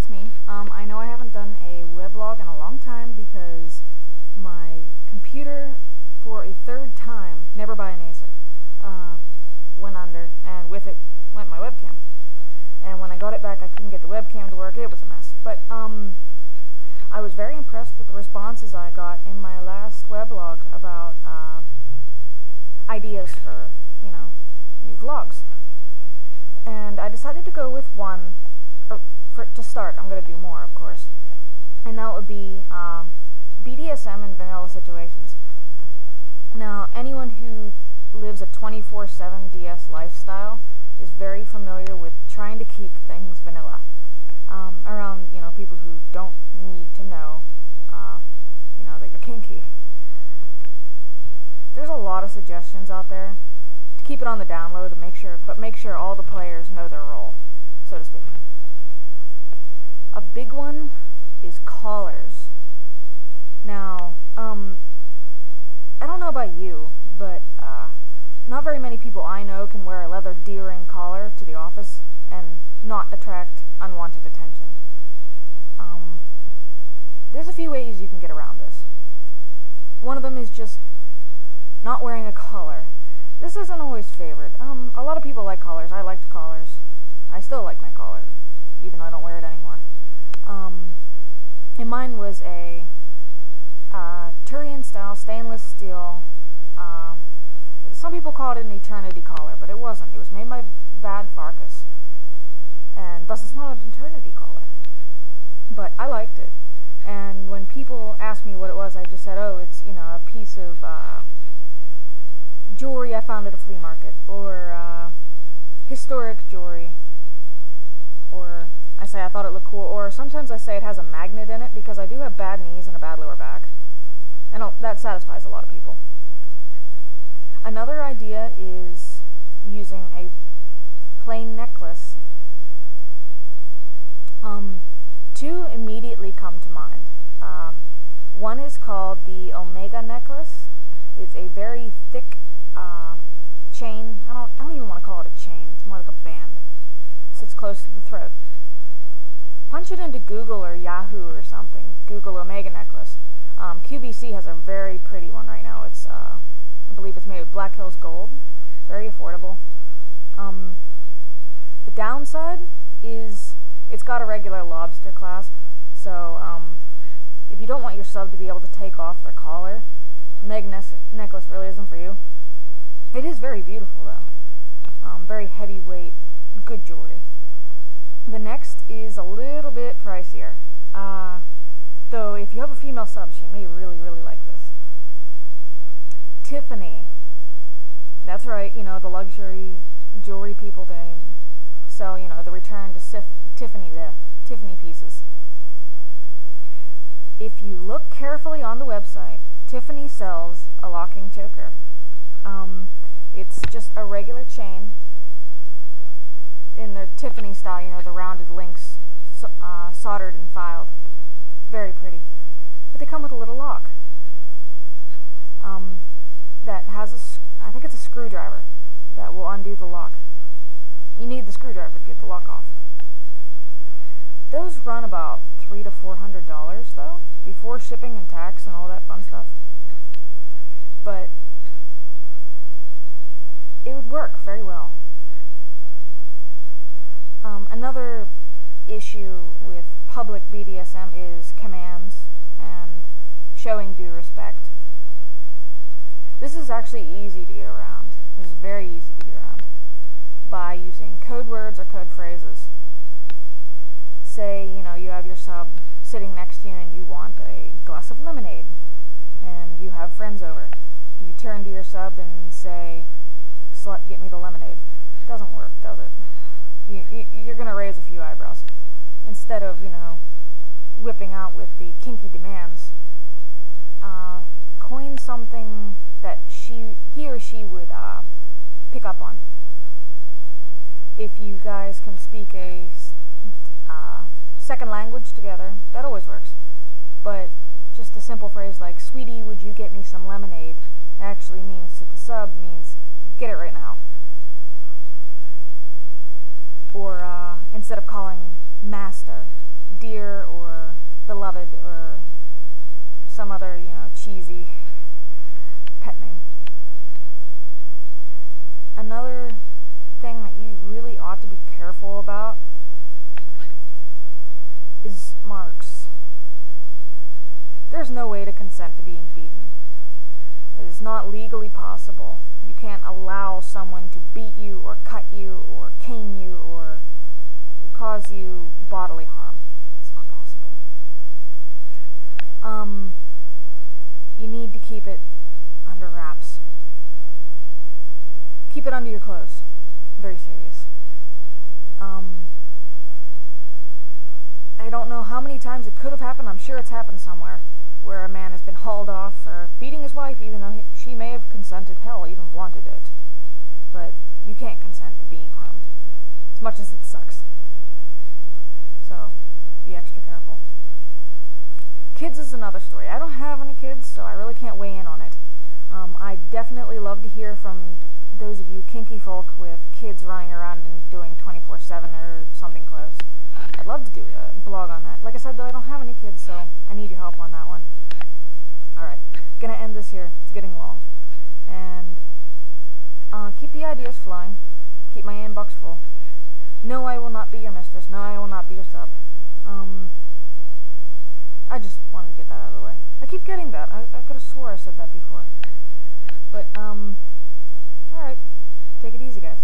it's me. I know I haven't done a weblog in a long time because my computer, for a third time, never by an Acer, went under, and with it went my webcam. And when I got it back, I couldn't get the webcam to work. It was a mess. But I was very impressed with the responses I got in my last weblog about ideas for, new vlogs. And I decided to go with one, to start. I'm going to do more, of course. And that would be BDSM in vanilla situations. Now, anyone who lives a 24/7 DS lifestyle is very familiar with trying to keep things vanilla around, people who don't need to know, that you're kinky. There's a lot of suggestions out there to keep it on the download, but make sure all the players know their role, so to speak. A big one is collars. Now, I don't know about you, but not very many people I know can wear a leather D-ring collar to the office and not attract unwanted attention. There's a few ways you can get around this. One of them is just not wearing a collar. This isn't always favored. A lot of people like collars. I liked collars. I still like my collar, even though I don't wear it anymore. And mine was a Turian-style stainless steel. Some people call it an eternity collar, but it wasn't. It was made by Vad Farkas, and thus it's not an eternity collar. But I liked it, and when people asked me what it was, I just said, "Oh, it's a piece of jewelry I found at a flea market, or historic jewelry." Or I say I thought it looked cool, or sometimes I say it has a magnet in it because I do have bad knees and a bad lower back, and that satisfies a lot of people. Another idea is using a plain necklace. Two immediately come to mind. One is called the Omega necklace. It's a very thick chain. I don't even want to call it a chain. It's more like a band. Sits close to the throat. Punch it into Google or Yahoo or something. Google Omega necklace. QVC has a very pretty one right now. It's I believe it's made of Black Hills gold. Very affordable. The downside is it's got a regular lobster clasp. So if you don't want your sub to be able to take off their collar, Omega necklace really isn't for you. It is very beautiful though. Very heavyweight, good jewelry. The next is a little bit pricier. Though if you have a female sub, she may really, really like this. Tiffany. That's right, the luxury jewelry people, they sell, the return to Tiffany pieces. If you look carefully on the website, Tiffany sells a locking choker. It's just a regular chain in the Tiffany style, the rounded links, soldered and filed. Very pretty. But they come with a little lock that has I think it's a screwdriver that will undo the lock. You need the screwdriver to get the lock off. Those run about $300 to $400 though, before shipping and tax and all that fun stuff. But it would work very well. Another issue with public BDSM is commands and showing due respect. This is actually easy to get around. This is very easy to get around by using code words or code phrases. Say, you have your sub sitting next to you and you want a glass of lemonade and you have friends over. You turn to your sub and say, "Slut, get me the lemonade." Doesn't work, does it? You're going to raise a few eyebrows. Instead of, whipping out with the kinky demands, coin something that he or she would pick up on. If you guys can speak a second language together, that always works. But just a simple phrase like, "Sweetie, would you get me some lemonade?" actually means to the sub means, "Get it right now." Or instead of calling master, dear or beloved or some other, cheesy pet name. Another thing that you really ought to be careful about is marks. There's no way to consent to being beaten. It is not legally possible. You can't allow someone to beat you or cut you or cane you or cause you bodily harm. It's not possible. You need to keep it under wraps. Keep it under your clothes. Very serious. I don't know how many times it could have happened. I'm sure it's happened somewhere where a man has been hauled off for beating his wife, even though she may have consented, hell, even wanted it. But you can't consent to being harmed, as much as it sucks. So, be extra careful. Kids is another story. I don't have any kids, so I really can't weigh in on it. I definitely love to hear from those of you kinky folk with kids running around and doing 24/7 or something close. I'd love to do a blog on that. Like I said, though, I don't have any kids, so I need your help on that one. Alright, gonna end this here. It's getting long. And keep the ideas flowing. Keep my inbox full. No, I will not be your mistress. No, I will not be your sub. I just wanted to get that out of the way. I keep getting that. I could have swore I said that before. But, alright. Take it easy, guys.